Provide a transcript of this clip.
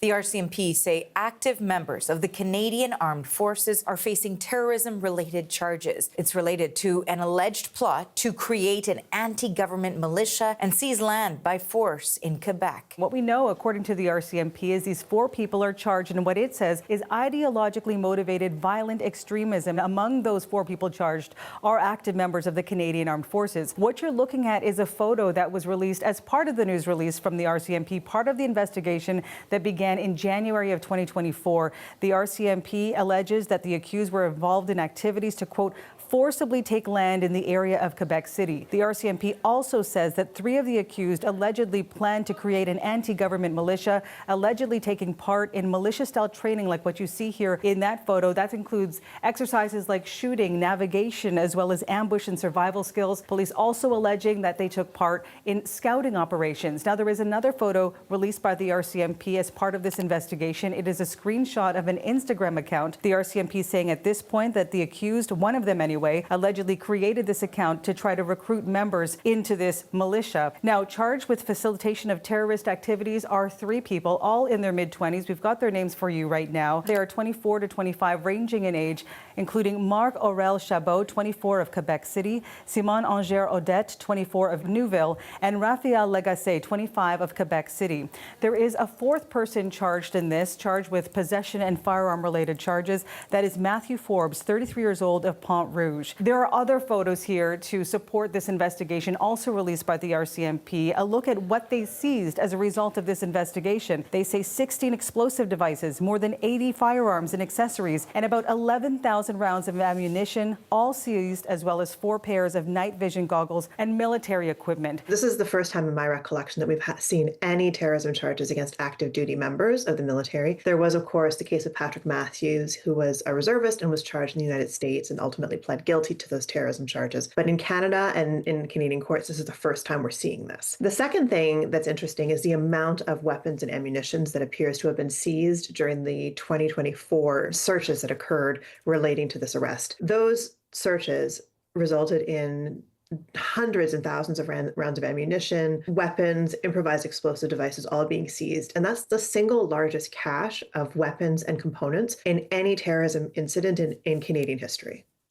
The RCMP say active members of the Canadian Armed Forces are facing terrorism-related charges. It's related to an alleged plot to create an anti-government militia and seize land by force in Quebec. What we know, according to the RCMP, is these 4 people are charged in what it says is ideologically motivated violent extremism. Among those 4 people charged are active members of the Canadian Armed Forces. What you're looking at is a photo that was released as part of the news release from the RCMP, part of the investigation that began in January of 2024. The RCMP alleges that the accused were involved in activities to, quote, forcibly take land in the area of Quebec City. The RCMP also says that 3 of the accused allegedly planned to create an anti-government militia, allegedly taking part in militia-style training like what you see here in that photo. That includes exercises like shooting, navigation, as well as ambush and survival skills. Police also alleging that they took part in scouting operations. Now, there is another photo released by the RCMP as part of this investigation. It is a screenshot of an Instagram account. The RCMP saying at this point that the accused, one of them anyway, allegedly created this account to try to recruit members into this militia. Now, charged with facilitation of terrorist activities are 3 people, all in their mid-20s. We've got their names for you right now. They are 24 to 25, ranging in age, including Marc Aurel Chabot, 24 of Quebec City, Simon Anger Odette, 24 of Neuville, and Raphael Lagacé, 25 of Quebec City. There is a 4th person charged in this, charged with possession and firearm-related charges. That is Matthew Forbes, 33 years old of Pont Rouge. There are other photos here to support this investigation, also released by the RCMP. A look at what they seized as a result of this investigation. They say 16 explosive devices, more than 80 firearms and accessories, and about 11,000 rounds of ammunition, all seized, as well as 4 pairs of night vision goggles and military equipment. This is the first time in my recollection that we've seen any terrorism charges against active duty members of the military. There was, of course, the case of Patrick Matthews, who was a reservist and was charged in the United States and ultimately pled guilty to those terrorism charges. But in Canada and in Canadian courts, this is the first time we're seeing this. The second thing that's interesting is the amount of weapons and ammunitions that appears to have been seized during the 2024 searches that occurred relating to this arrest. Those searches resulted in hundreds and thousands of rounds of ammunition, weapons, improvised explosive devices all being seized. And that's the single largest cache of weapons and components in any terrorism incident in Canadian history.